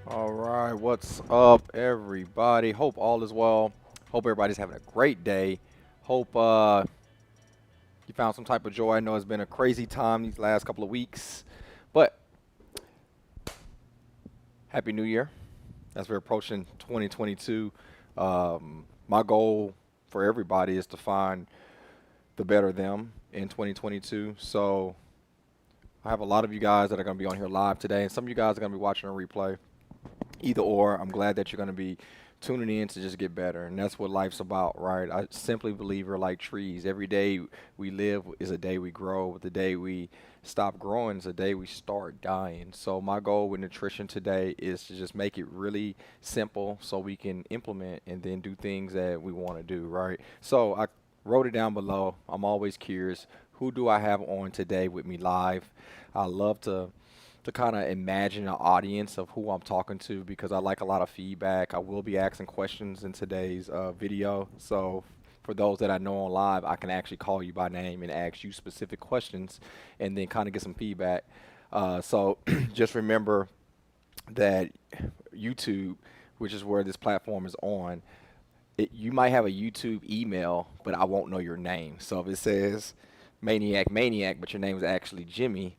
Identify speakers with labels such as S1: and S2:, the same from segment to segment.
S1: All right, what's up, everybody? Hope all is well. Hope everybody's having a great day. Hope you found some type of joy. I know it's been a crazy time these last couple of weeks, but Happy New Year as we're approaching 2022. My goal for everybody is to find the better them in 2022. So I have a lot of you guys that are going to be on here live today, and some of you guys are going to be watching a replay. Either or, I'm glad that you're going to be tuning in to just get better. And that's what life's about, right? I simply believe we're like trees. Every day we live is a day we grow. The day we stop growing is a day we start dying. So my goal with nutrition today is to just make it really simple so we can implement and then do things that we want to do, right? So I wrote it down below. I'm always curious, who do I have on today with me live? I love to kind of imagine an audience of who I'm talking to because I like a lot of feedback. I will be asking questions in today's video. So for those that I know on live, I can actually call you by name and ask you specific questions and then kind of get some feedback. So just remember that YouTube, which is where this platform is on, you might have a YouTube email, but I won't know your name. So if it says Maniac, but your name is actually Jimmy,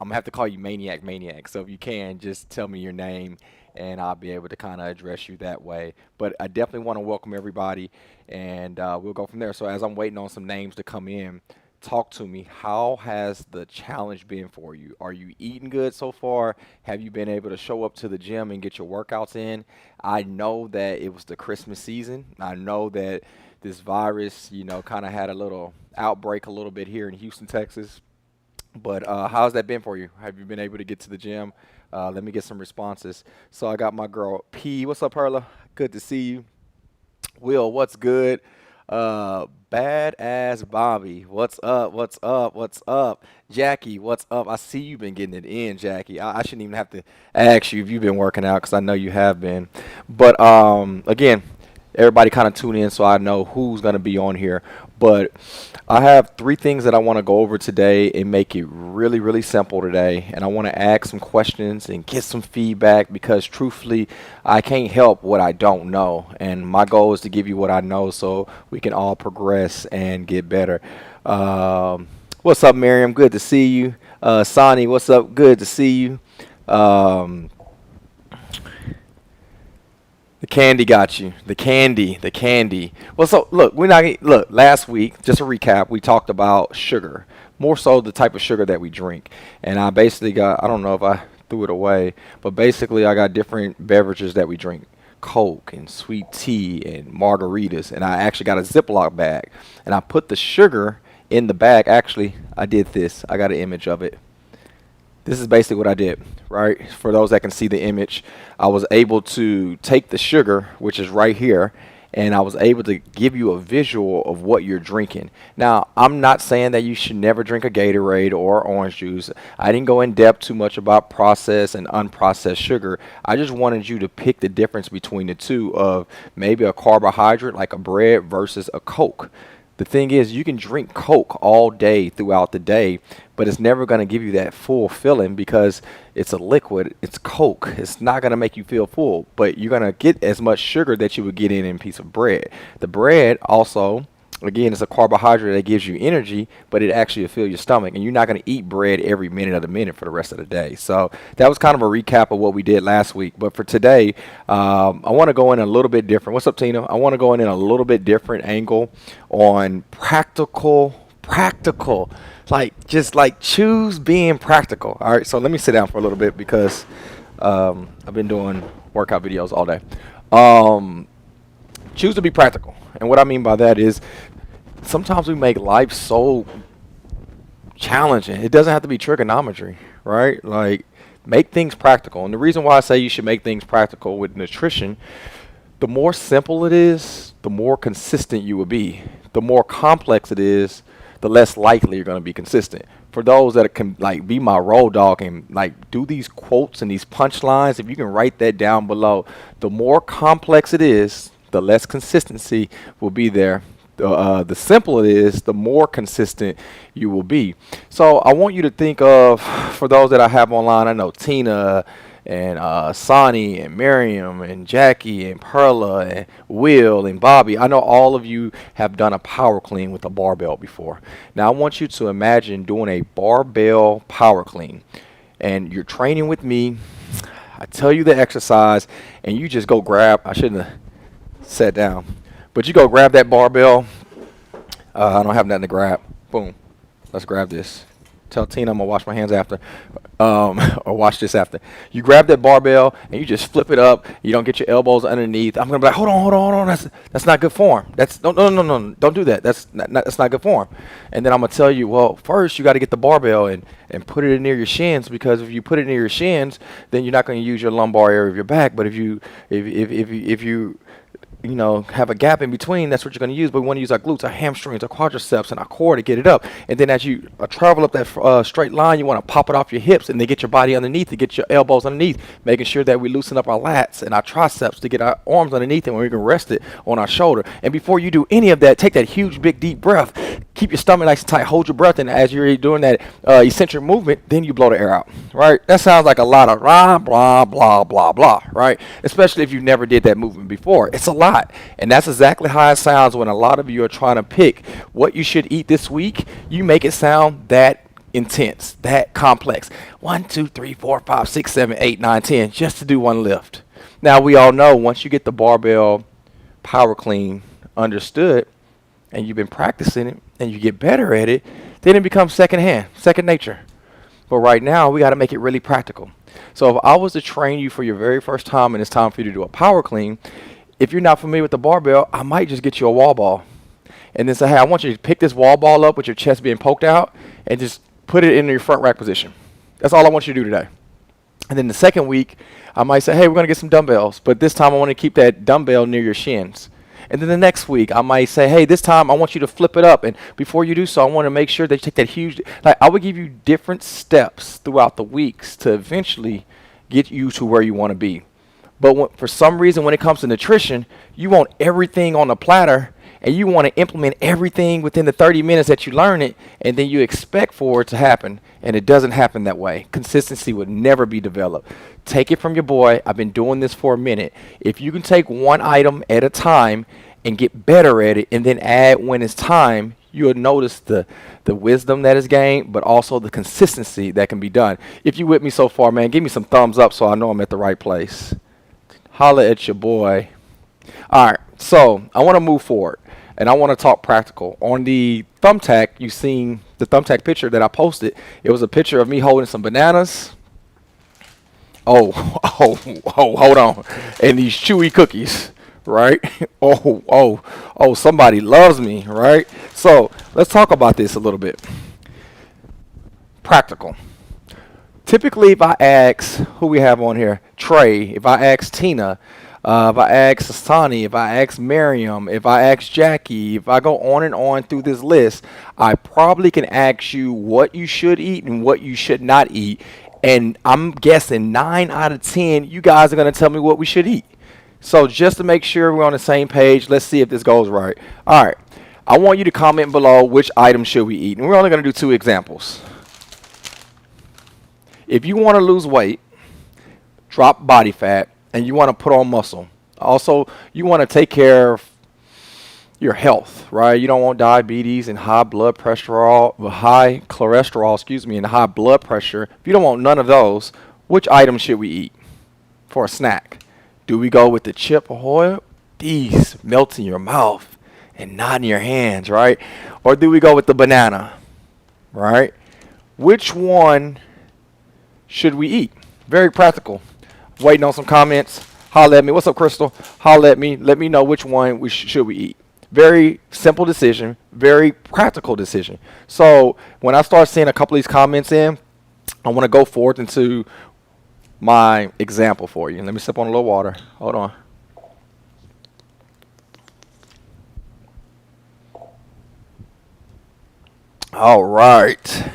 S1: I'm gonna have to call you Maniac. So if you can, just tell me your name, and I'll be able to kind of address you that way. But I definitely want to welcome everybody, and we'll go from there. So as I'm waiting on some names to come in, talk to me. How has the challenge been for you? Are you eating good so far? Have you been able to show up to the gym and get your workouts in? I know that it was the Christmas season. I know that this virus, kind of had a little outbreak a little bit here in Houston, Texas. But how's that been for you? Have you been able to get to the gym? Let me get some responses. So I got my girl P. What's up, Perla? Good to see you. Will, what's good? Badass Bobby, what's up? What's up? What's up? Jackie, what's up? I see you've been getting it in, Jackie. I shouldn't even have to ask you if you've been working out because I know you have been. But again, everybody kind of tune in so I know who's going to be on here. But I have three things that I want to go over today and make it really, really simple today. And I want to ask some questions and get some feedback because truthfully, I can't help what I don't know. And my goal is to give you what I know so we can all progress and get better. What's up, Miriam? Good to see you. Sonny, what's up? Good to see you. Um, the candy got you. The candy. Well, so look, we're not look. Last week, just a recap, we talked about sugar, more so the type of sugar that we drink, and I basically got. I don't know if I threw it away, but basically I got different beverages that we drink. Coke and sweet tea and margaritas, and I actually got a Ziploc bag, and I put the sugar in the bag. Actually, I did this. I got an image of it. This is basically what I did, right? For those that can see the image, I was able to take the sugar, which is right here, and I was able to give you a visual of what you're drinking. Now, I'm not saying that you should never drink a Gatorade or orange juice. I didn't go in depth too much about processed and unprocessed sugar. I just wanted you to pick the difference between the two of maybe a carbohydrate like a bread versus a Coke. The thing is, you can drink Coke all day throughout the day, but it's never going to give you that full feeling because it's a liquid. It's Coke. It's not going to make you feel full, but you're going to get as much sugar that you would get in a piece of bread. The bread also, again, it's a carbohydrate that gives you energy, but it actually will fill your stomach, and you're not going to eat bread every minute of the minute for the rest of the day. So that was kind of a recap of what we did last week. But for today, I want to go in a little bit different. What's up, Tina? I want to go in a little bit different angle on practical, like just like choose being practical. All right, so let me sit down for a little bit because I've been doing workout videos all day. Um, Choose to be practical. And what I mean by that is sometimes we make life so challenging. It doesn't have to be trigonometry, right? Like, make things practical. And the reason why I say you should make things practical with nutrition, the more simple it is, the more consistent you will be. The more complex it is, the less likely you're going to be consistent. For those that can like be my road dog and like do these quotes and these punchlines, if you can write that down below, the more complex it is, the less consistency will be there. The simpler it is, the more consistent you will be. So I want you to think of, for those that I have online, I know Tina, Sonny and Miriam and Jackie and Perla and Will and Bobby. I know all of you have done a power clean with a barbell before. Now I want you to imagine doing a barbell power clean, and you're training with me. I tell you the exercise, and you just go grab. I shouldn't have sat down, but you go grab that barbell. I don't have nothing to grab. Boom. Let's grab this. Tell Tina I'm gonna wash my hands after, or wash this after. You grab that barbell and you just flip it up. You don't get your elbows underneath. I'm gonna be like, hold on. That's not good form. That's no. Don't do that. That's not good form. And then I'm gonna tell you, well, first you got to get the barbell and put it near your shins, because if you put it near your shins, then you're not gonna use your lumbar area of your back. But if you have a gap in between, that's what you're going to use. But we want to use our glutes, our hamstrings, our quadriceps, and our core to get it up. And then as you travel up that straight line, you want to pop it off your hips and then get your body underneath, to get your elbows underneath, making sure that we loosen up our lats and our triceps to get our arms underneath, and we can rest it on our shoulder. And before you do any of that, take that huge, big, deep breath. Keep your stomach nice and tight. Hold your breath, and as you're doing that eccentric movement, then you blow the air out, right? That sounds like a lot of blah, blah, blah, blah, blah, right? Especially if you never did that movement before. It's a lot. And that's exactly how it sounds when a lot of you are trying to pick what you should eat this week. You make it sound that intense, that complex. 1, 2, 3, 4, 5, 6, 7, 8, 9, 10, just to do one lift. Now, we all know once you get the barbell power clean understood, and you've been practicing it, and you get better at it, then it becomes second nature. But right now, we got to make it really practical. So if I was to train you for your very first time and it's time for you to do a power clean, if you're not familiar with the barbell, I might just get you a wall ball and then say, hey, I want you to pick this wall ball up with your chest being poked out and just put it in your front rack position. That's all I want you to do today. And then the second week, I might say, hey, we're going to get some dumbbells, but this time I want to keep that dumbbell near your shins. And then the next week, I might say, hey, this time I want you to flip it up. And before you do so, I want to make sure that you take that huge, I would give you different steps throughout the weeks to eventually get you to where you want to be. But for some reason, when it comes to nutrition, you want everything on the platter, and you want to implement everything within the 30 minutes that you learn it, and then you expect for it to happen, and it doesn't happen that way. Consistency would never be developed. Take it from your boy. I've been doing this for a minute. If you can take one item at a time and get better at it, and then add when it's time, you'll notice the wisdom that is gained, but also the consistency that can be done. If you with me so far, man, give me some thumbs up so I know I'm at the right place. Holla at your boy. All right, so I want to move forward, and I want to talk practical. On the thumbtack, you've seen the thumbtack picture that I posted. It was a picture of me holding some bananas. Oh, hold on. And these chewy cookies, right? Oh, somebody loves me, right? So let's talk about this a little bit. Practical. Typically, if I ask, who we have on here? Trey. If I ask Tina, if I ask Asani, if I ask Miriam, if I ask Jackie, if I go on and on through this list, I probably can ask you what you should eat and what you should not eat. And I'm guessing 9 out of 10, you guys are going to tell me what we should eat. So just to make sure we're on the same page, let's see if this goes right. All right. I want you to comment below which item should we eat. And we're only going to do 2 examples. If you want to lose weight, drop body fat, and you want to put on muscle. Also, you want to take care of your health, right? You don't want diabetes and high cholesterol, and high blood pressure. If you don't want none of those, which item should we eat for a snack? Do we go with the chip ahoy? These melt in your mouth and not in your hands, right? Or do we go with the banana, right? Which one should we eat? Very practical. Waiting on some comments. Holla at me. What's up, Crystal? Holla at me. Let me know which one should we eat. Very simple decision. Very practical decision. So when I start seeing a couple of these comments in, I want to go forth into my example for you. Let me sip on a little water. Hold on. All right.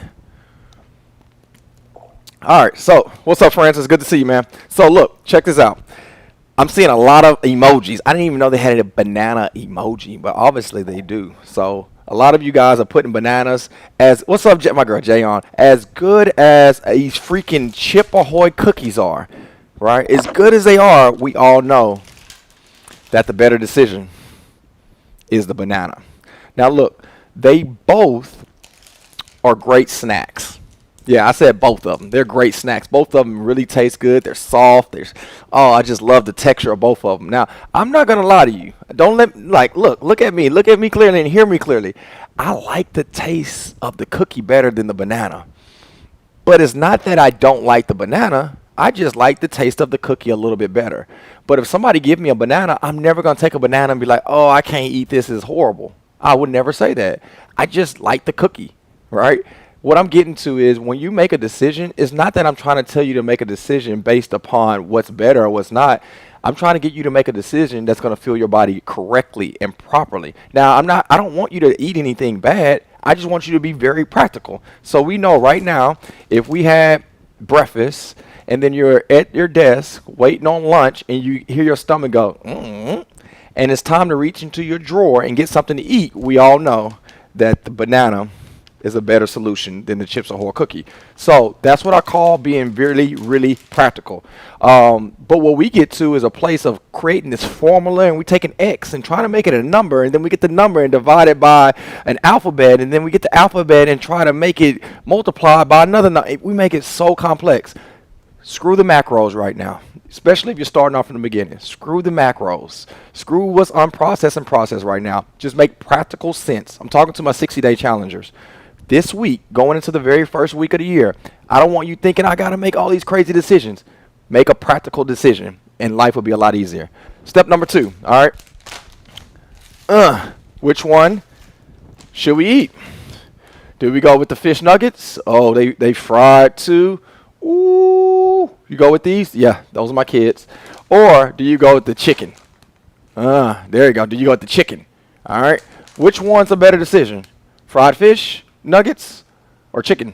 S1: All right, so what's up, Francis? Good to see you, man. So look, check this out. I'm seeing a lot of emojis. I didn't even know they had a banana emoji, but obviously they do. So a lot of you guys are putting bananas as, what's up, my girl Jay on, as good as these freaking Chip Ahoy cookies are. right? As good as they are, we all know that the better decision is the banana. Now look, they both are great snacks. Yeah, I said both of them. They're great snacks. Both of them really taste good. They're soft. I just love the texture of both of them. Now, I'm not gonna lie to you. Don't look at me. Look at me clearly and hear me clearly. I like the taste of the cookie better than the banana. But it's not that I don't like the banana. I just like the taste of the cookie a little bit better. But if somebody give me a banana, I'm never going to take a banana and be like, oh, I can't eat this. It's horrible. I would never say that. I just like the cookie, right? What I'm getting to is when you make a decision, it's not that I'm trying to tell you to make a decision based upon what's better or what's not. I'm trying to get you to make a decision that's going to fuel your body correctly and properly. Now, I don't want you to eat anything bad. I just want you to be very practical. So we know right now, if we had breakfast and then you're at your desk waiting on lunch and you hear your stomach go, and it's time to reach into your drawer and get something to eat, we all know that the banana is a better solution than the Chips Ahoy cookie. So that's what I call being really, really practical. But what we get to is a place of creating this formula, and we take an X and trying to make it a number, and then we get the number and divide it by an alphabet, and then we get the alphabet and try to make it multiply by another number. We make it so complex. Screw the macros right now, especially if you're starting off from the beginning. Screw the macros. Screw what's unprocessed and processed right now. Just make practical sense. I'm talking to my 60-day challengers. This week, going into the very first week of the year, I don't want you thinking I got to make all these crazy decisions. Make a practical decision, and life will be a lot easier. Step number 2, all right? Which one should we eat? Do we go with the fish nuggets? Oh, they fried too. Ooh, you go with these? Yeah, those are my kids. Or do you go with the chicken? There you go. Do you go with the chicken? All right. Which one's a better decision? Fried fish, nuggets, or chicken?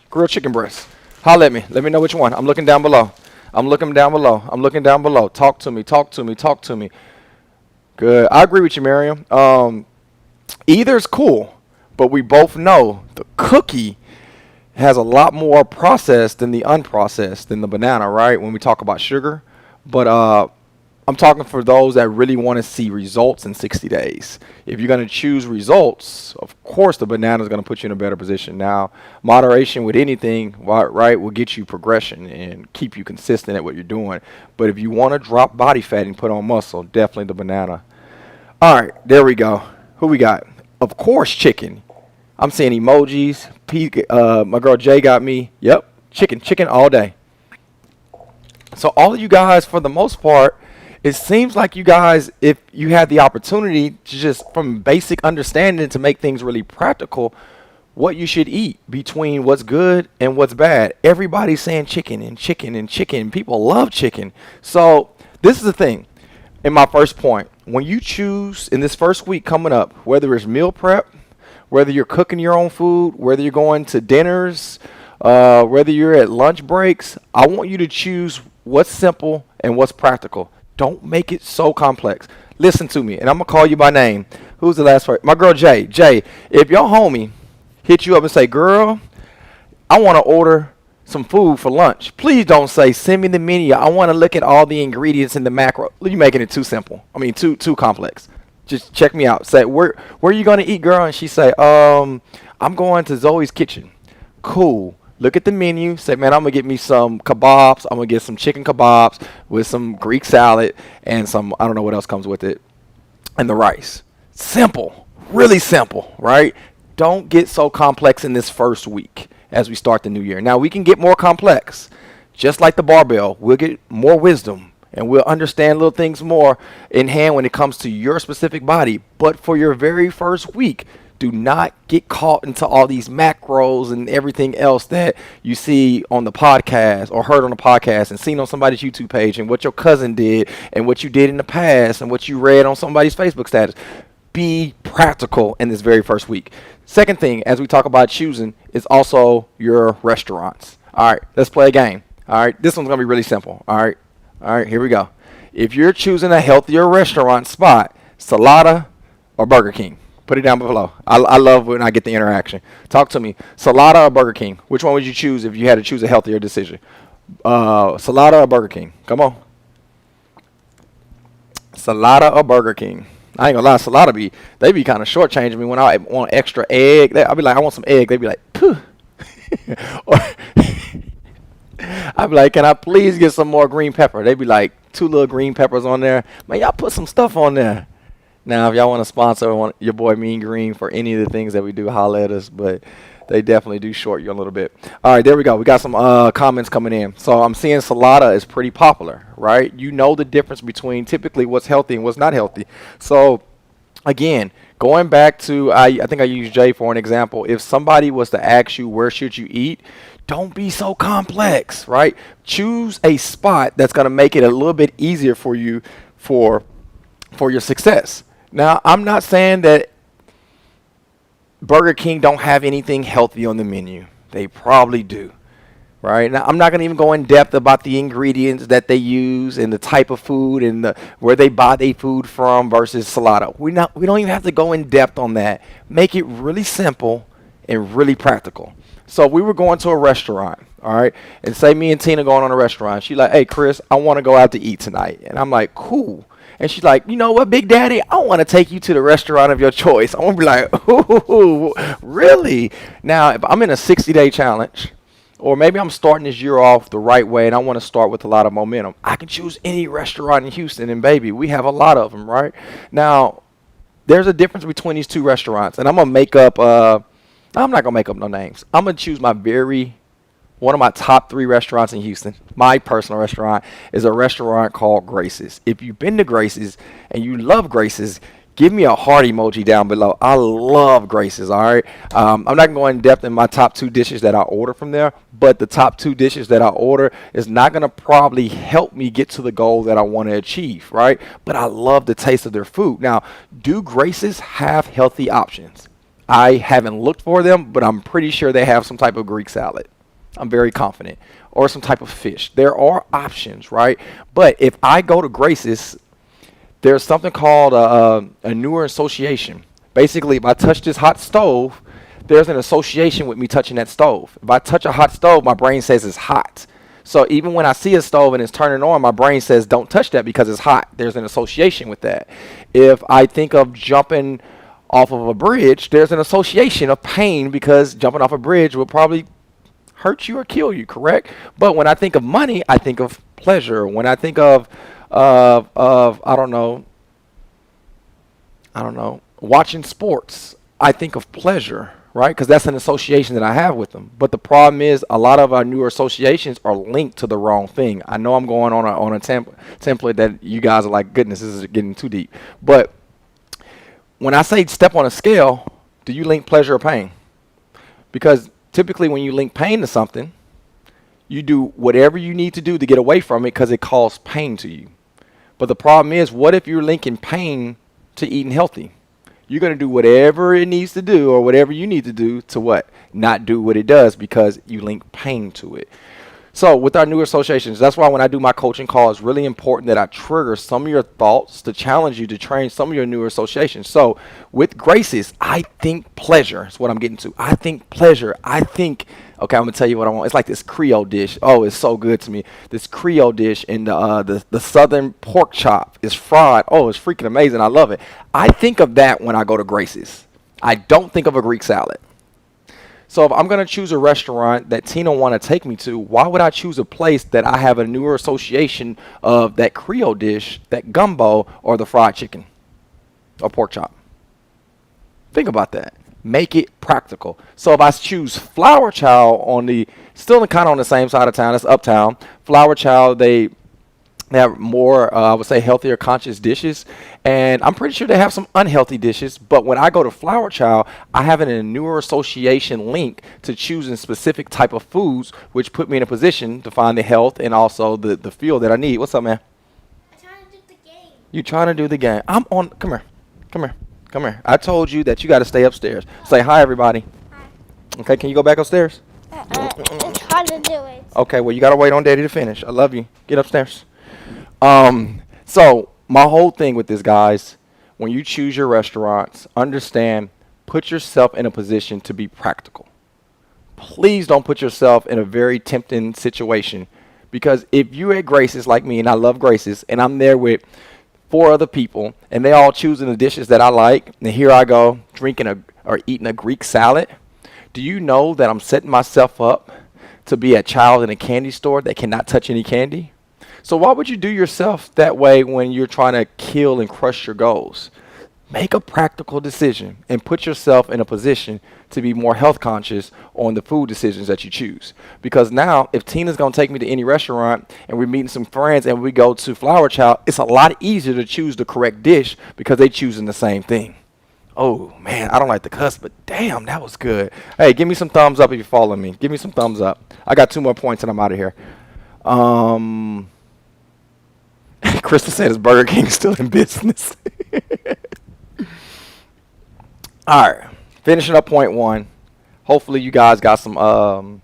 S1: Grilled chicken breast. Holla at me. Let me know which one. I'm looking down below. I'm looking down below. Talk to me. Good. I agree with you, Miriam. Either's cool, but we both know the cookie has a lot more processed than the unprocessed than the banana, right? When we talk about sugar. But I'm talking for those that really want to see results in 60 days. If you're going to choose results, of course the banana is going to put you in a better position. Now, moderation with anything, right, will get you progression and keep you consistent at what you're doing. But if you want to drop body fat and put on muscle, definitely the banana. All right, there we go. Who we got? Of course, chicken. I'm seeing emojis. My girl Jay got me. Yep, chicken all day. So all of you guys, for the most part, it seems like you guys, if you had the opportunity to just from basic understanding to make things really practical, what you should eat between what's good and what's bad. Everybody's saying chicken and chicken and chicken. People love chicken. So this is the thing. In my first point, when you choose in this first week coming up, whether it's meal prep, whether you're cooking your own food, whether you're going to dinners, whether you're at lunch breaks, I want you to choose what's simple and what's practical. Don't make it so complex. Listen to me, and I'm going to call you by name. Who's the last person? My girl, Jay. Jay, if your homie hit you up and say, girl, I want to order some food for lunch, please don't say, send me the menu. I want to look at all the ingredients in the macro. You're making it too simple. I mean, too complex. Just check me out. Say, where are you going to eat, girl? And she say, I'm going to Zoe's Kitchen. Cool. Look at the menu. Say, man, I'm going to get me some kebabs. I'm going to get some chicken kebabs with some Greek salad and some, I don't know what else comes with it, and the rice. Simple. Really simple, right? Don't get so complex in this first week as we start the new year. Now, we can get more complex. Just like the barbell, we'll get more wisdom. And we'll understand little things more in hand when it comes to your specific body. But for your very first week, do not get caught into all these macros and everything else that you see on the podcast or heard on the podcast and seen on somebody's YouTube page and what your cousin did and what you did in the past and what you read on somebody's Facebook status. Be practical in this very first week. Second thing, as we talk about choosing, is also your restaurants. All right, let's play a game. All right, this one's going to be really simple. All right, here we go. If you're choosing a healthier restaurant spot, Salada or Burger King? Put it down below. I love when I get the interaction. Talk to me. Salada or Burger King? Which one would you choose if you had to choose a healthier decision? Salada or Burger King? Come on. Salada or Burger King? I ain't gonna lie, Salada they be kind of shortchanging me when I want extra egg. I'll be like, I want some egg. They be like, pooh. Or I'd be like, can I please get some more green pepper? They be like, 2 little green peppers on there. Man, y'all put some stuff on there. Now, if y'all want to sponsor your boy Mean Green for any of the things that we do, holla at us. But they definitely do short you a little bit. All right, there we go. We got some comments coming in. So I'm seeing Salada is pretty popular, right? You know the difference between typically what's healthy and what's not healthy. So, again, going back to, I think I used Jay for an example. If somebody was to ask you where should you eat, don't be so complex, right? Choose a spot that's going to make it a little bit easier for you for your success. Now, I'm not saying that Burger King don't have anything healthy on the menu. They probably do, right? Now, I'm not going to even go in depth about the ingredients that they use and the type of food and where they buy their food from versus Salada. We don't even have to go in depth on that. Make it really simple and really practical. So we were going to a restaurant, all right? And say me and Tina going on a restaurant. She's like, hey, Chris, I want to go out to eat tonight. And I'm like, cool. And she's like, you know what, Big Daddy? I want to take you to the restaurant of your choice. I want to be like, ooh, really? Now, if I'm in a 60-day challenge, or maybe I'm starting this year off the right way and I want to start with a lot of momentum, I can choose any restaurant in Houston. And, baby, we have a lot of them, right? Now, there's a difference between these two restaurants. And I'm going to make up I'm not going to make up no names. I'm going to choose one of my top 3 restaurants in Houston. My personal restaurant is a restaurant called Grace's. If you've been to Grace's and you love Grace's, give me a heart emoji down below. I love Grace's, all right? I'm not going to go in depth in my top 2 dishes that I order from there, but the top 2 dishes that I order is not going to probably help me get to the goal that I want to achieve, right? But I love the taste of their food. Now, do Grace's have healthy options? I haven't looked for them, but I'm pretty sure they have some type of Greek salad. I'm very confident. Or some type of fish. There are options, right? But if I go to Grace's, there's something called a newer association. Basically, if I touch this hot stove, there's an association with me touching that stove. If I touch a hot stove, my brain says it's hot. So even when I see a stove and it's turning on, my brain says don't touch that because it's hot. There's an association with that. If I think of jumping off of a bridge, there's an association of pain because jumping off a bridge will probably hurt you or kill you, correct? But when I think of money, I think of pleasure. When I think of I don't know, watching sports, I think of pleasure, right? Because that's an association that I have with them. But the problem is a lot of our newer associations are linked to the wrong thing. I know I'm going on a template that you guys are like, goodness, this is getting too deep. But when I say step on a scale, do you link pleasure or pain? Because typically when you link pain to something, you do whatever you need to do to get away from it because it causes pain to you. But the problem is, what if you're linking pain to eating healthy? You're going to do whatever it needs to do or whatever you need to do to what? Not do what it does because you link pain to it. So with our newer associations, that's why when I do my coaching call, it's really important that I trigger some of your thoughts to challenge you to train some of your newer associations. So with Grace's, I think pleasure is what I'm getting to. I think pleasure. Okay, I'm going to tell you what I want. It's like this Creole dish. Oh, it's so good to me. This Creole dish and the southern pork chop is fried. Oh, it's freaking amazing. I love it. I think of that when I go to Grace's. I don't think of a Greek salad. So if I'm going to choose a restaurant that Tina want to take me to, why would I choose a place that I have a newer association of that Creole dish, that gumbo, or the fried chicken or pork chop? Think about that. Make it practical. So if I choose Flower Child still kind of on the same side of town, it's uptown. Flower Child, they have more, I would say, healthier, conscious dishes. And I'm pretty sure they have some unhealthy dishes. But when I go to Flower Child, I have a newer association link to choosing specific type of foods, which put me in a position to find the health and also the feel that I need. What's up, man?
S2: I'm trying to do the game.
S1: You trying to do the game. Come here. I told you that you got to stay upstairs. Say hi, everybody.
S2: Hi.
S1: Okay, can you go back upstairs?
S2: It's hard to do it.
S1: Okay, well, you got to wait on Daddy to finish. I love you. Get upstairs. So my whole thing with this, guys, when you choose your restaurants, understand, put yourself in a position to be practical. Please don't put yourself in a very tempting situation Because if you're at Grace's like me, and I love Grace's, and I'm there with 4 other people, and they all choosing the dishes that I like, and here I go drinking or eating a Greek salad, do you know that I'm setting myself up to be a child in a candy store that cannot touch any candy? So why would you do yourself that way when you're trying to kill and crush your goals? Make a practical decision and put yourself in a position to be more health conscious on the food decisions that you choose. Because now, if Tina's going to take me to any restaurant and we're meeting some friends and we go to Flower Child, it's a lot easier to choose the correct dish because they're choosing the same thing. Oh, man, I don't like the cuss, but damn, that was good. Hey, give me some thumbs up if you're following me. Give me some thumbs up. I got 2 more points and I'm out of here. Krista said his Burger King's still in business. All right, finishing up point 1. Hopefully you guys got some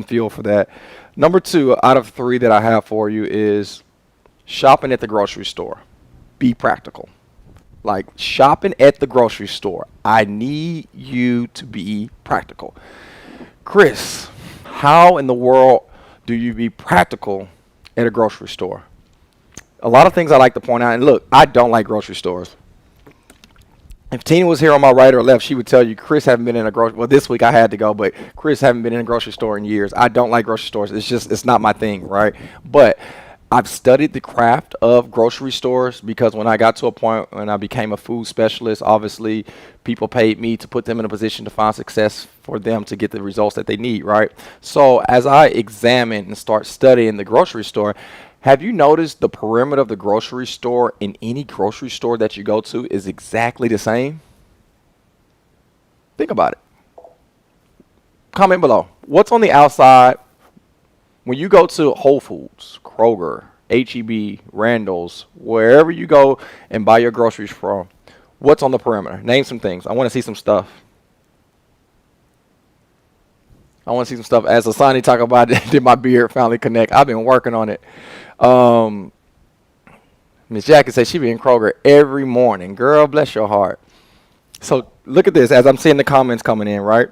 S1: feel for that. Number 2 out of 3 that I have for you is shopping at the grocery store. Be practical. Like shopping at the grocery store. I need you to be practical. Chris, how in the world do you be practical at a grocery store? A lot of things I like to point out, and look, I don't like grocery stores. If Tina was here on my right or left, she would tell you, Chris haven't been in a grocery. Well, this week I had to go, but Chris haven't been in a grocery store in years. I don't like grocery stores. It's not my thing, right? But I've studied the craft of grocery stores because when I got to a point when I became a food specialist, obviously people paid me to put them in a position to find success for them to get the results that they need, right? So as I examine and start studying the grocery store, have you noticed the perimeter of the grocery store in any grocery store that you go to is exactly the same? Think about it. Comment below. What's on the outside when you go to Whole Foods, Kroger, H-E-B, Randall's, wherever you go and buy your groceries from? What's on the perimeter? Name some things. I want to see some stuff. I want to see some stuff. As Asani talk about it, did my beard finally connect? I've been working on it. Miss Jackie says she be in Kroger every morning. Girl, bless your heart. So look at this as I'm seeing the comments coming in, right?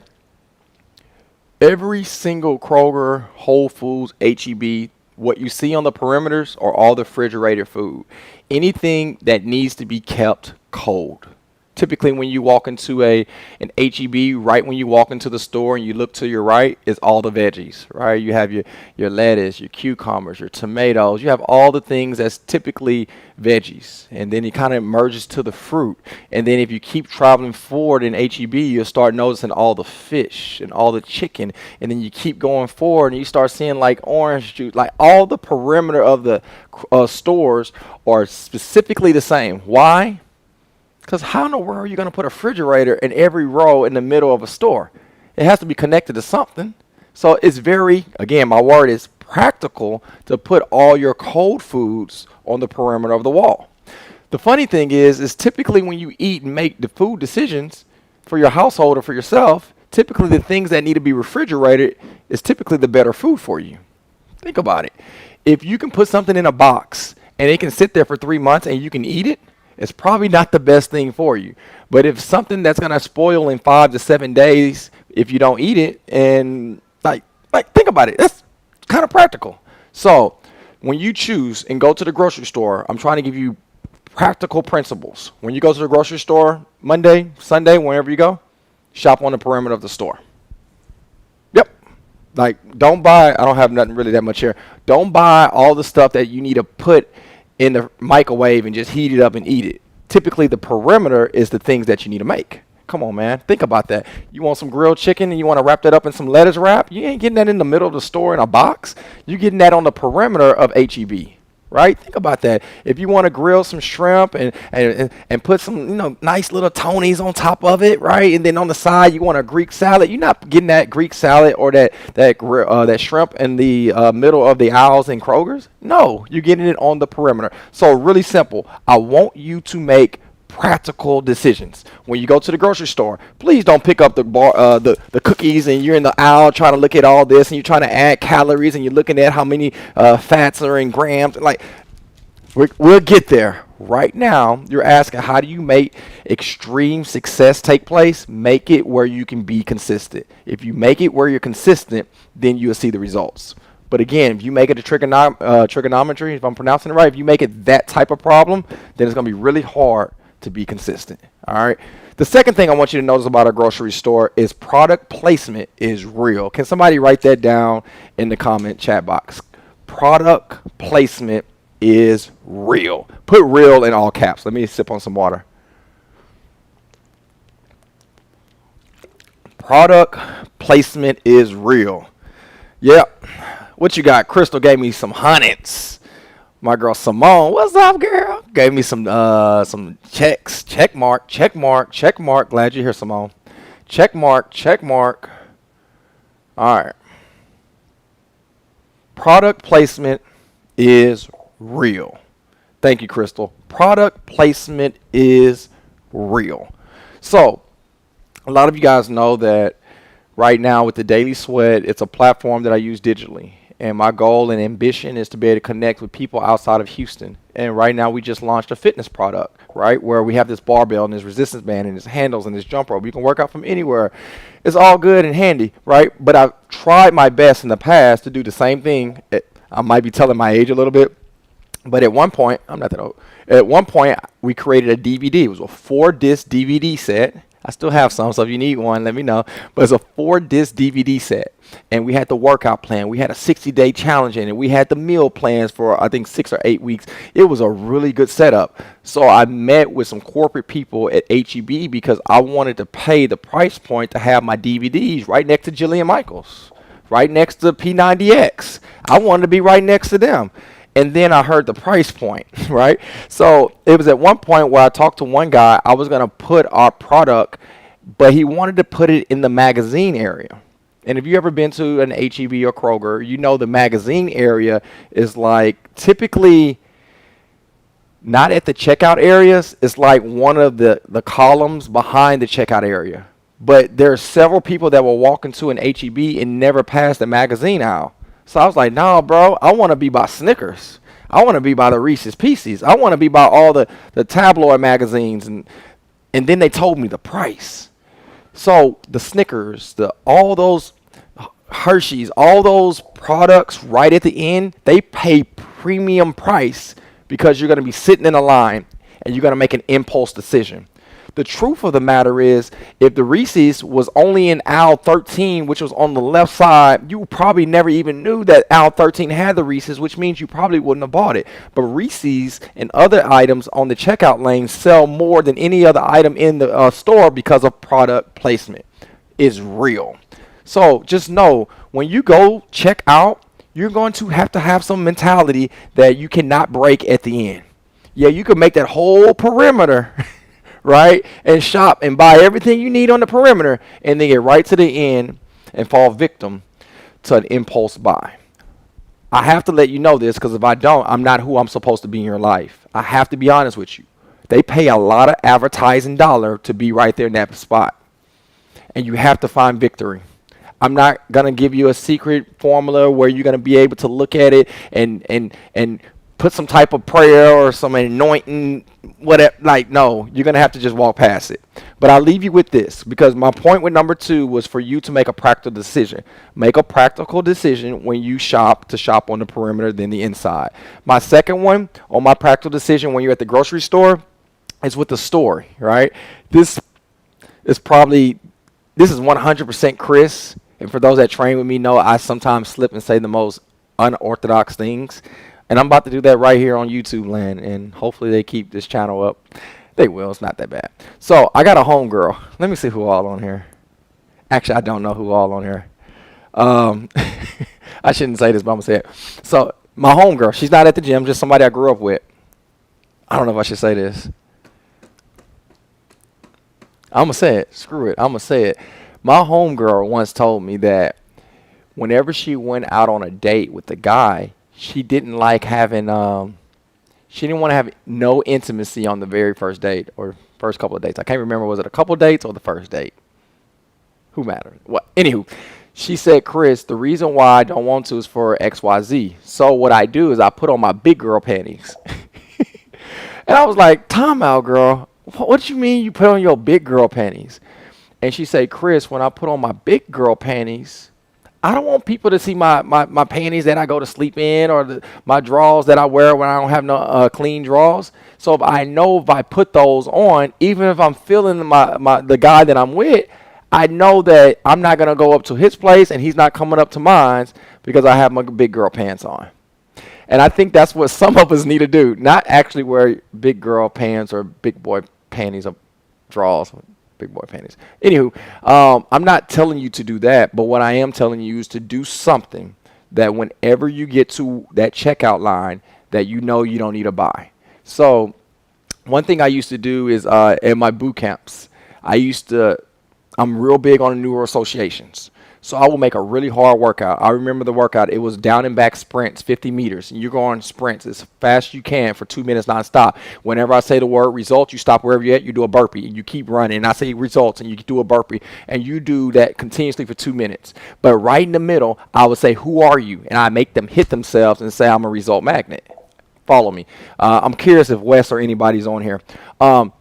S1: Every single Kroger, Whole Foods, H-E-B, what you see on the perimeters are all the refrigerated food. Anything that needs to be kept cold. Typically when you walk into an H-E-B, right when you walk into the store and you look to your right, is all the veggies, right? You have your lettuce, your cucumbers, your tomatoes. You have all the things that's typically veggies. And then it kind of merges to the fruit. And then if you keep traveling forward in H-E-B, you'll start noticing all the fish and all the chicken. And then you keep going forward and you start seeing like orange juice. Like all the perimeter of the stores are specifically the same. Why? Because how in the world are you going to put a refrigerator in every row in the middle of a store? It has to be connected to something. So it's very, again, my word is practical to put all your cold foods on the perimeter of the wall. The funny thing is typically when you eat and make the food decisions for your household or for yourself, typically the things that need to be refrigerated is typically the better food for you. Think about it. If you can put something in a box and it can sit there for 3 months and you can eat it, it's probably not the best thing for you. But if something that's going to spoil in 5 to 7 days, if you don't eat it, and like think about it, that's kind of practical. So when you choose and go to the grocery store, I'm trying to give you practical principles. When you go to the grocery store, Monday, Sunday, whenever you go, shop on the perimeter of the store. Yep. Like don't buy, I don't have nothing really that much here. Don't buy all the stuff that you need to put in the microwave and just heat it up and eat it. Typically the perimeter is the things that you need to make. Come on, man. Think about that. You want some grilled chicken and you want to wrap that up in some lettuce wrap? You ain't getting that in the middle of the store in a box. You're getting that on the perimeter of H-E-B, right? Think about that. If you want to grill some shrimp and put some, nice little Tonys on top of it, right? And then on the side you want a Greek salad. You're not getting that Greek salad or that shrimp in the middle of the aisles in Kroger's. No, you're getting it on the perimeter. So really simple. I want you to make practical decisions. When you go to the grocery store, please don't pick up the cookies and you're in the aisle trying to look at all this and you're trying to add calories and you're looking at how many fats are in grams. Like we'll get there. Right now, you're asking, how do you make extreme success take place? Make it where you can be consistent. If you make it where you're consistent, then you'll see the results. But again, if you make it a trigonometry, if I'm pronouncing it right, if you make it that type of problem, then it's going to be really hard to be consistent. All right. The second thing I want you to notice about a grocery store is product placement is real. Can somebody write that down in the comment chat box? Product placement is real. Put real in all caps. Let me sip on some water. Product placement is real. Yep. What you got? Crystal gave me some hundreds. My girl Simone, what's up, girl? Gave me some checks. Check mark, check mark, check mark. Glad you're here, Simone. Check mark, check mark. All right. Product placement is real. Thank you, Crystal. Product placement is real. So, a lot of you guys know that right now with the Daily Sweat, it's a platform that I use digitally. And my goal and ambition is to be able to connect with people outside of Houston. And right now we just launched a fitness product, right? Where we have this barbell and this resistance band and this handles and this jump rope. You can work out from anywhere. It's all good and handy, right? But I've tried my best in the past to do the same thing. I might be telling my age a little bit. But at one point, I'm not that old. At one point, we created a DVD. It was a 4-disc DVD set. I still have some, so if you need one, let me know. But it's a 4-disc DVD set. And we had the workout plan. We had a 60-day challenge in it. We had the meal plans for, I think, 6 or 8 weeks. It was a really good setup. So I met with some corporate people at HEB because I wanted to pay the price point to have my DVDs right next to Jillian Michaels, right next to P90X. I wanted to be right next to them. And then I heard the price point, right? So it was at one point where I talked to one guy. I was going to put our product, but he wanted to put it in the magazine area. And if you ever been to an HEB or Kroger, you know the magazine area is like typically not at the checkout areas. It's like one of the columns behind the checkout area. But there are several people that will walk into an HEB and never pass the magazine aisle. So I was like, nah, bro, I want to be by Snickers. I want to be by the Reese's Pieces. I want to be by all the tabloid magazines. And then they told me the price. So the Snickers, all those Hershey's, all those products right at the end, they pay premium price because you're going to be sitting in a line and you're going to make an impulse decision. The truth of the matter is, if the Reese's was only in aisle 13, which was on the left side, you probably never even knew that aisle 13 had the Reese's, which means you probably wouldn't have bought it. But Reese's and other items on the checkout lane sell more than any other item in the store because of product placement. It's real. So just know, when you go check out, you're going to have some mentality that you cannot break at the end. Yeah, you could make that whole perimeter right, and shop and buy everything you need on the perimeter and then get right to the end and fall victim to an impulse buy. I have to let you know this because if I don't, I'm not who I'm supposed to be in your life. I have to be honest with you. They pay a lot of advertising dollar to be right there in that spot. And you have to find victory. I'm not going to give you a secret formula where you're going to be able to look at it and put some type of prayer or some anointing, whatever. Like, no, you're going to have to just walk past it. But I'll leave you with this, because my point with number 2 was for you to make a practical decision. Make a practical decision when you shop, to shop on the perimeter than the inside. My second one on my practical decision when you're at the grocery store is with the story, right? This is 100% Chris. And for those that train with me know I sometimes slip and say the most unorthodox things. And I'm about to do that right here on YouTube land, and hopefully they keep this channel up. They will. It's not that bad. So I got a homegirl. Let me see who all on here. Actually, I don't know who all on here. I shouldn't say this, but I'm going to say it. So my homegirl, she's not at the gym, just somebody I grew up with. I don't know if I should say this. I'm going to say it. Screw it. I'm going to say it. My homegirl once told me that whenever she went out on a date with a guy, she didn't like having, she didn't want to have no intimacy on the very first date or first couple of dates. I can't remember, was it a couple of dates or the first date? Who matters? What? Anywho, she said, Chris, the reason why I don't want to is for XYZ. So what I do is I put on my big girl panties. And I was like, time out, girl. What you mean you put on your big girl panties? And she said, Chris, when I put on my big girl panties, I don't want people to see my panties that I go to sleep in or my drawers that I wear when I don't have no clean drawers. So if I know if I put those on, even if I'm feeling the guy that I'm with, I know that I'm not going to go up to his place and he's not coming up to mine because I have my big girl pants on. And I think that's what some of us need to do. Not actually wear big girl pants or big boy panties or drawers. Big boy panties. Anywho, I'm not telling you to do that, but what I am telling you is to do something that whenever you get to that checkout line that you know you don't need to buy. So one thing I used to do is in my boot camps, I'm real big on neuro associations. So I will make a really hard workout. I remember the workout. It was down and back sprints, 50 meters. And you're going sprints as fast as you can for 2 minutes nonstop. Whenever I say the word results, you stop wherever you're at, you do a burpee. And you keep running. And I say results, and you do a burpee. And you do that continuously for 2 minutes. But right in the middle, I would say, who are you? And I make them hit themselves and say, I'm a result magnet. Follow me. I'm curious if Wes or anybody's on here.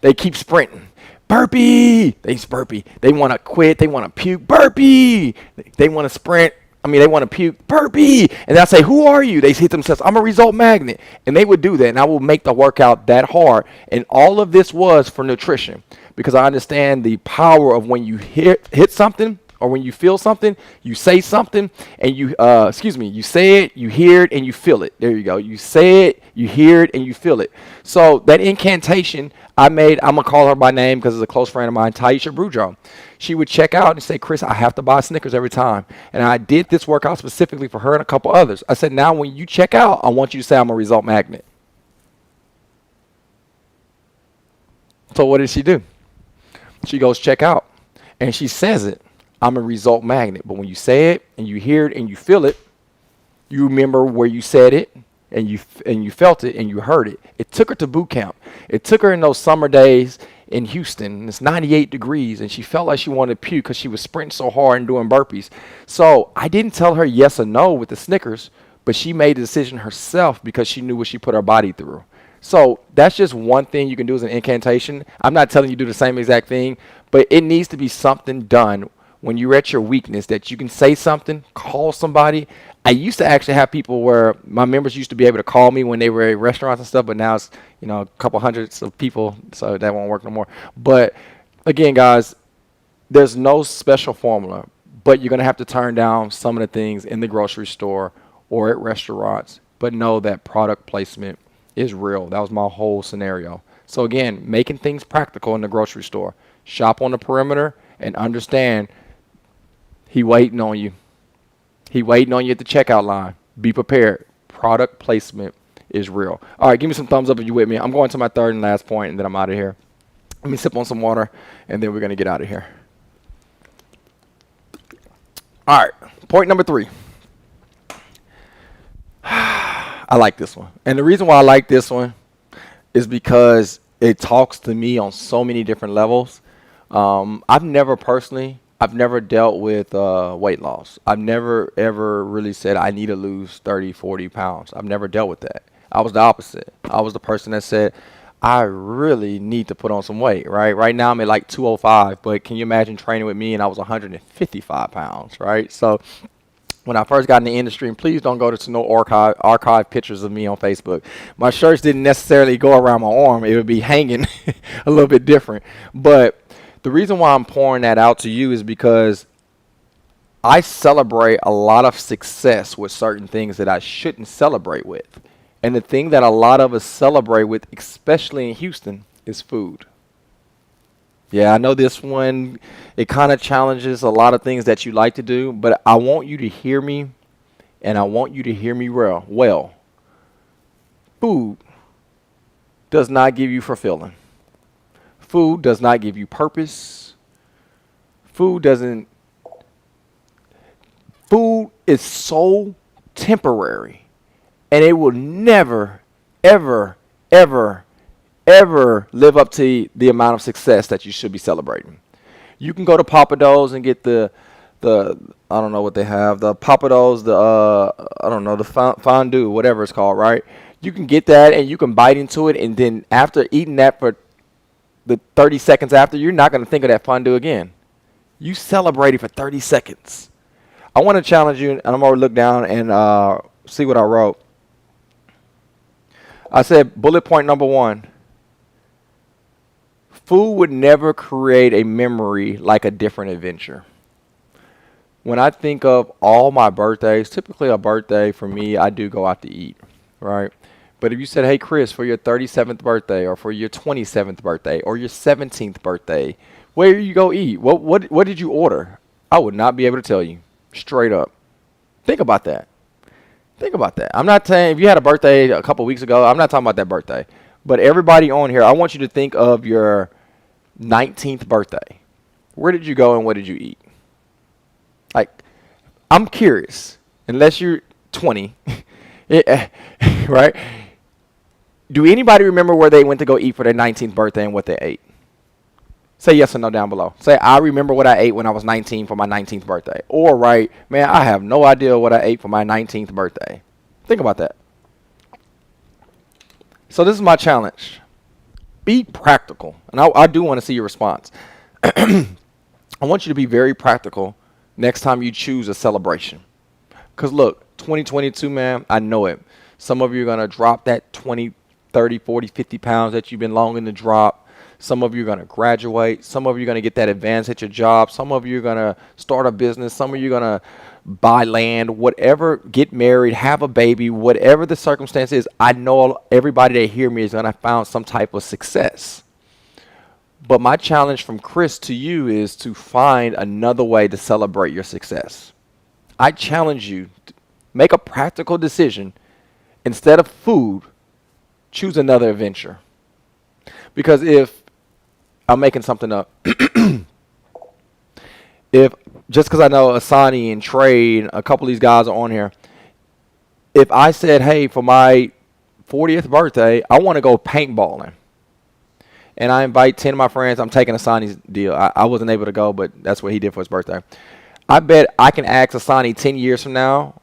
S1: They keep sprinting. Burpee. They burpee. They want to quit. They want to puke. Burpee. They want to sprint. They want to puke. Burpee. And I say, who are you? They hit themselves. I'm a result magnet. And they would do that. And I will make the workout that hard. And all of this was for nutrition because I understand the power of when you hit something or when you feel something, you say something and you say it, you hear it, and you feel it. There you go. You say it, you hear it, and you feel it. So that incantation I'm going to call her by name because it's a close friend of mine, Taisha Boudreaux. She would check out and say, Chris, I have to buy Snickers every time. And I did this workout specifically for her and a couple others. I said, now when you check out, I want you to say I'm a result magnet. So what did she do? She goes check out. And she says it. I'm a result magnet. But when you say it and you hear it and you feel it, you remember where you said it and you felt it and you heard it. It took her to boot camp. It took her in those summer days in Houston. And it's 98 degrees and she felt like she wanted to puke because she was sprinting so hard and doing burpees. So I didn't tell her yes or no with the Snickers, but she made the decision herself because she knew what she put her body through. So that's just one thing you can do as an incantation. I'm not telling you to do the same exact thing, but it needs to be something done when you're at your weakness that you can say something, call somebody. I used to actually have people where my members used to be able to call me when they were at restaurants and stuff, but now it's, a couple hundreds of people, so that won't work no more. But again, guys, there's no special formula, but you're going to have to turn down some of the things in the grocery store or at restaurants, but know that product placement is real. That was my whole scenario. So again, making things practical in the grocery store. Shop on the perimeter and understand he waiting on you. He waiting on you at the checkout line. Be prepared. Product placement is real. All right, give me some thumbs up if you're with me. I'm going to my third and last point, and then I'm out of here. Let me sip on some water, and then we're going to get out of here. All right, point number 3. I like this one. And the reason why I like this one is because it talks to me on so many different levels. I've never dealt with weight loss. I've never, ever really said I need to lose 30, 40 pounds. I've never dealt with that. I was the opposite. I was the person that said, I really need to put on some weight, right? Right now I'm at like 205, but can you imagine training with me and I was 155 pounds, right? So when I first got in the industry, and please don't go to no archive pictures of me on Facebook. My shirts didn't necessarily go around my arm. It would be hanging a little bit different. But the reason why I'm pouring that out to you is because I celebrate a lot of success with certain things that I shouldn't celebrate with. And the thing that a lot of us celebrate with, especially in Houston, is food. Yeah, I know this one, it kind of challenges a lot of things that you like to do, but I want you to hear me, and I want you to hear me well. Food does not give you fulfilling. Food does not give you purpose. Food is so temporary, and it will never, ever, ever, ever live up to the amount of success that you should be celebrating. You can go to Papa Do's and get the I don't know what they have, the Papa Do's, the fondue, whatever it's called, right? You can get that and you can bite into it, and then after eating that for the 30 seconds after, you're not going to think of that fondue again. You celebrated for 30 seconds. I want to challenge you, and I'm going to look down and see what I wrote. I said, bullet point number 1. Food would never create a memory like a different adventure. When I think of all my birthdays, typically a birthday for me, I do go out to eat, right? But if you said, hey, Chris, for your 37th birthday or for your 27th birthday or your 17th birthday, where do you go eat? What did you order? I would not be able to tell you straight up. Think about that. Think about that. I'm not saying if you had a birthday a couple weeks ago, I'm not talking about that birthday. But everybody on here, I want you to think of your 19th birthday. Where did you go and what did you eat? Like, I'm curious, unless you're 20, right? Do anybody remember where they went to go eat for their 19th birthday and what they ate? Say yes or no down below. Say, I remember what I ate when I was 19 for my 19th birthday. Or, right, man, I have no idea what I ate for my 19th birthday. Think about that. So this is my challenge. Be practical. And I do want to see your response. I want you to be very practical next time you choose a celebration. Because, look, 2022, man, I know it. Some of you are going to drop that 20, 30, 40, 50 pounds that you've been longing to drop. Some of you are going to graduate. Some of you are going to get that advance at your job. Some of you are going to start a business. Some of you are going to buy land, whatever, get married, have a baby, whatever the circumstance is. I know everybody that hear me is going to find some type of success. But my challenge from Chris to you is to find another way to celebrate your success. I challenge you to make a practical decision. Instead of food, choose another adventure. Because if I'm making something up, if just because I know Asani and Trey and a couple of these guys are on here, if I said, hey, for my 40th birthday, I want to go paintballing. And I invite 10 of my friends. I'm taking Asani's deal. I wasn't able to go, but that's what he did for his birthday. I bet I can ask Asani 10 years from now,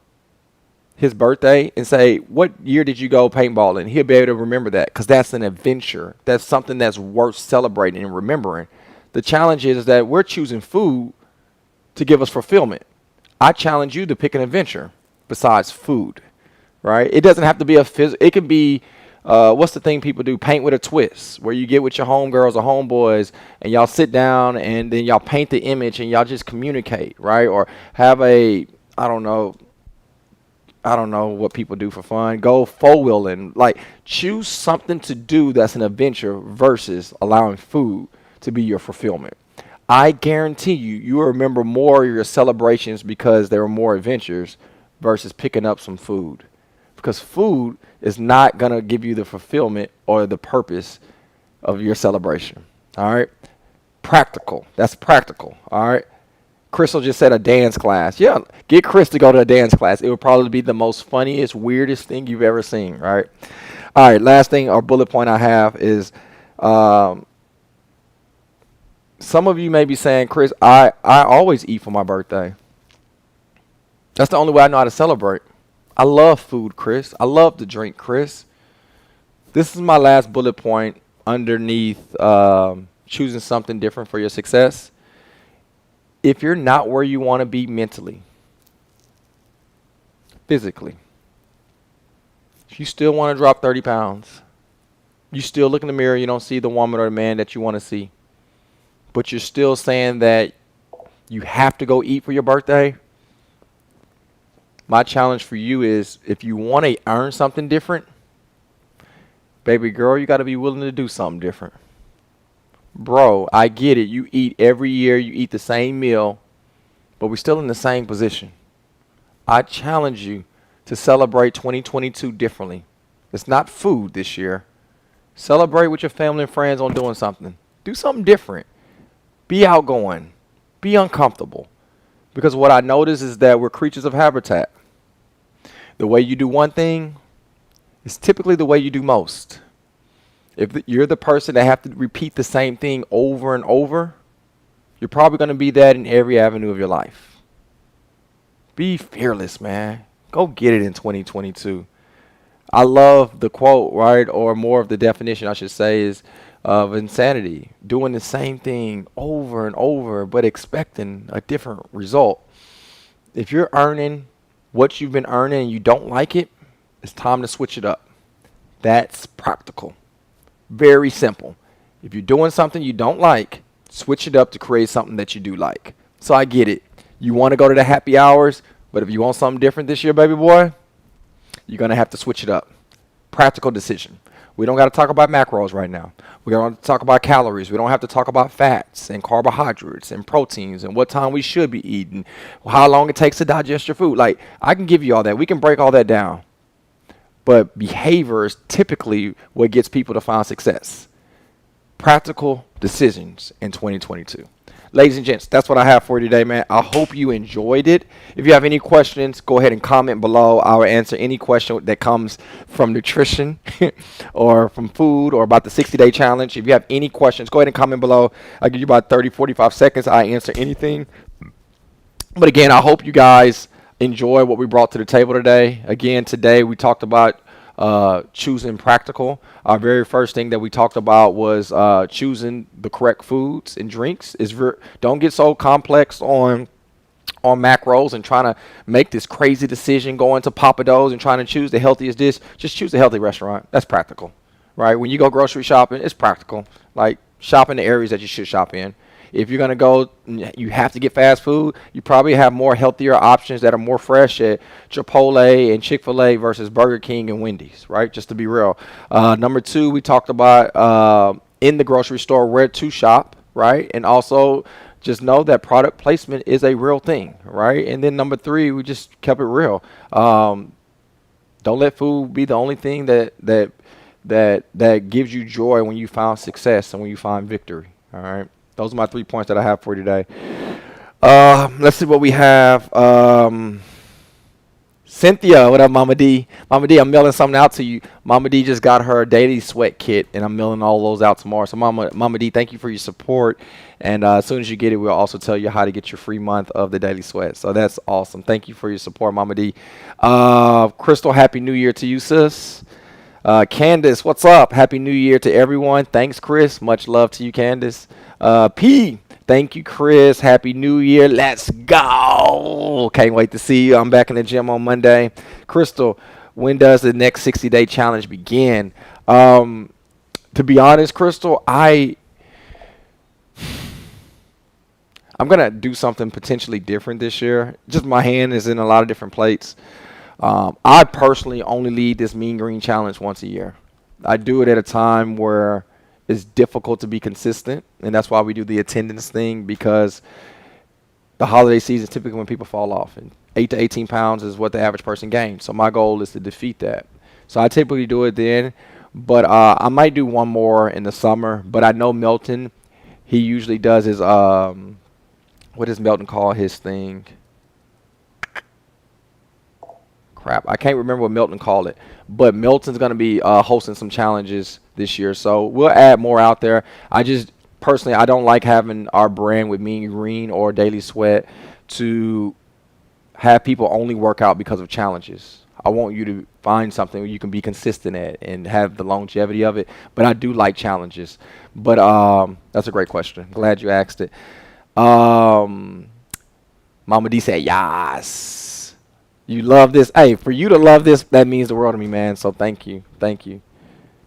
S1: his birthday, and say, what year did you go paintballing? He'll be able to remember that because that's an adventure. That's something that's worth celebrating and remembering. The challenge is that we're choosing food to give us fulfillment. I challenge you to pick an adventure besides food, right? It doesn't have to be it could be, what's the thing people do? Paint with a twist, where you get with your homegirls or homeboys and y'all sit down and then y'all paint the image and y'all just communicate, right? Or have I don't know what people do for fun. Go four-wheeling. Like, choose something to do that's an adventure versus allowing food to be your fulfillment. I guarantee you will remember more of your celebrations because there were more adventures versus picking up some food. Because food is not going to give you the fulfillment or the purpose of your celebration. All right? Practical. That's practical. All right? Crystal just said a dance class. Yeah, get Chris to go to a dance class. It would probably be the most funniest, weirdest thing you've ever seen, right? All right, last thing or bullet point I have is some of you may be saying, Chris, I always eat for my birthday. That's the only way I know how to celebrate. I love food, Chris. I love to drink, Chris. This is my last bullet point underneath choosing something different for your success. If you're not where you want to be mentally, physically, if you still want to drop 30 pounds, you still look in the mirror, you don't see the woman or the man that you want to see, but you're still saying that you have to go eat for your birthday, my challenge for you is if you want to earn something different, baby girl, you got to be willing to do something different. Bro, I get it. You eat every year. You eat the same meal, but we're still in the same position. I challenge you to celebrate 2022 differently. It's not food this year. Celebrate with your family and friends on doing something. Do something different. Be outgoing. Be uncomfortable. Because what I notice is that we're creatures of habitat. The way you do one thing is typically the way you do most. If you're the person that have to repeat the same thing over and over, you're probably going to be that in every avenue of your life. Be fearless, man. Go get it in 2022. I love the quote, right, or more of the definition, I should say, is of insanity. Doing the same thing over and over, but expecting a different result. If you're earning what you've been earning and you don't like it, it's time to switch it up. That's practical. Very simple. If you're doing something you don't like, switch it up to create something that you do like. So I get it. You want to go to the happy hours, but if you want something different this year, baby boy, you're going to have to switch it up. Practical decision. We don't got to talk about macros right now. We don't talk about calories. We don't have to talk about fats and carbohydrates and proteins and what time we should be eating, how long it takes to digest your food. Like, I can give you all that. We can break all that down. But behavior is typically what gets people to find success. Practical decisions in 2022. Ladies and gents, that's what I have for you today, man. I hope you enjoyed it. If you have any questions, go ahead and comment below. I will answer any question that comes from nutrition or from food or about the 60-day challenge. If you have any questions, go ahead and comment below. I'll give you about 30, 45 seconds. I answer anything. But again, I hope you guys enjoy what we brought to the table today. Again, today we talked about choosing practical. Our very first thing that we talked about was choosing the correct foods and drinks. Don't get so complex on macros and trying to make this crazy decision going to Papa Do's and trying to choose the healthiest dish. Just choose a healthy restaurant. That's practical, right? When you go grocery shopping, it's practical. Like, shop in the areas that you should shop in. If you're going to go, you have to get fast food, you probably have more healthier options that are more fresh at Chipotle and Chick-fil-A versus Burger King and Wendy's, right? Just to be real. Number two, we talked about in the grocery store where to shop, right? And also just know that product placement is a real thing, right? And then number three, we just kept it real. Don't let food be the only thing that gives you joy when you find success and when you find victory, all right? Those are my 3 points that I have for you today. Let's see what we have. Cynthia, what up, Mama D? Mama D, I'm mailing something out to you. Mama D just got her daily sweat kit, and I'm mailing all those out tomorrow. So, Mama D, thank you for your support. And as soon as you get it, we'll also tell you how to get your free month of the daily sweat. So that's awesome. Thank you for your support, Mama D. Crystal, Happy New Year to you, sis. Candace, what's up? Happy New Year to everyone. Thanks, Chris. Much love to you, Candace. P, thank you, Chris. Happy New Year. Let's go. Can't wait to see you. I'm back in the gym on Monday. Crystal, when does the next 60-day challenge begin? To be honest, Crystal, I'm going to do something potentially different this year. Just my hand is in a lot of different plates. I personally only lead this Mean Green Challenge once a year. I do it at a time where it's difficult to be consistent, and that's why we do the attendance thing, because the holiday season is typically when people fall off, and 8 to 18 pounds is what the average person gains. So my goal is to defeat that. So I typically do it then, but I might do one more in the summer. But I know Milton, he usually does his what does Milton call his thing? Crap, I can't remember what Milton called it, but Milton's going to be hosting some challenges this year, so we'll add more out there. I just personally, I don't like having our brand with Mean Green or Daily Sweat to have people only work out because of challenges. I want you to find something where you can be consistent at and have the longevity of it, but I do like challenges. But that's a great question. Glad you asked it. Mama D said yes. You love this. Hey, for you to love this, that means the world to me, man. So thank you. Thank you.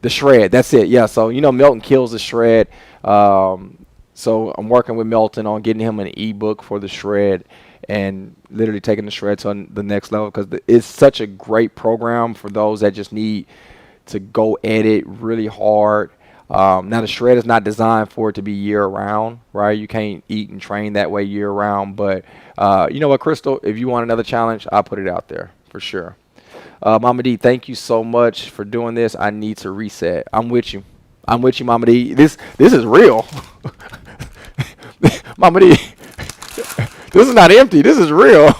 S1: The shred. That's it. Yeah. So, Milton kills the shred. So I'm working with Milton on getting him an ebook for the shred and literally taking the shred to the next level, because it's such a great program for those that just need to go at it really hard. Now, the shred is not designed for it to be year-round, right? You can't eat and train that way year-round. But you know what, Crystal? If you want another challenge, I'll put it out there for sure. Mama D, thank you so much for doing this. I need to reset. I'm with you. I'm with you, Mama D. This is real. Mama D, this is not empty. This is real.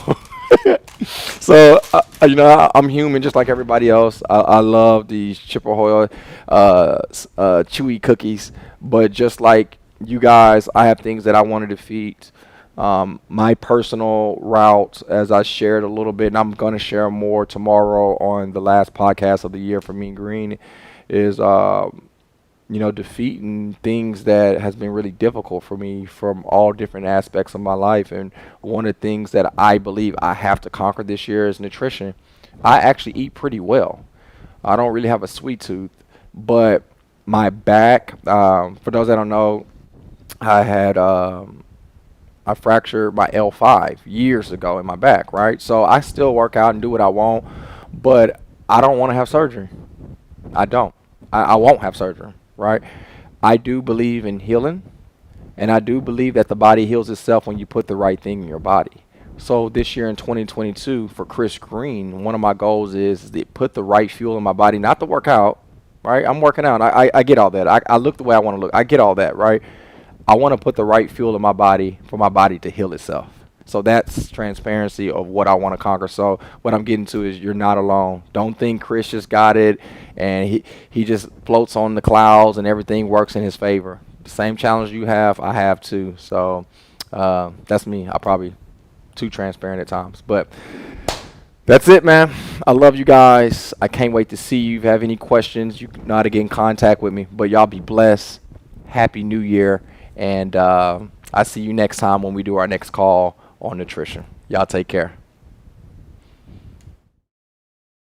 S1: So, I'm human just like everybody else. I love these Chipper Hoyle chewy cookies. But just like you guys, I have things that I want to defeat. My personal route, as I shared a little bit, and I'm going to share more tomorrow on the last podcast of the year for Mean Green, is defeating things that has been really difficult for me from all different aspects of my life. And one of the things that I believe I have to conquer this year is nutrition. I actually eat pretty well. I don't really have a sweet tooth, but my back, for those that don't know, I had I fractured my L5 years ago in my back, right? So I still work out and do what I want, but I don't want to have surgery. I don't. I won't have surgery, right? I do believe in healing, and I do believe that the body heals itself when you put the right thing in your body. So this year in 2022 for Chris Green, one of my goals is to put the right fuel in my body, not to work out, right? I'm working out. I get all that. I look the way I want to look. I get all that, right? I want to put the right fuel in my body for my body to heal itself. So that's transparency of what I want to conquer. So what I'm getting to is you're not alone. Don't think Chris just got it and he just floats on the clouds and everything works in his favor. The same challenge you have, I have too. So that's me. I probably too transparent at times, but that's it, man. I love you guys. I can't wait to see you. If you have any questions, you know how to get in contact with me. But y'all be blessed. Happy New Year. And I see you next time when we do our next call on nutrition. Y'all take care.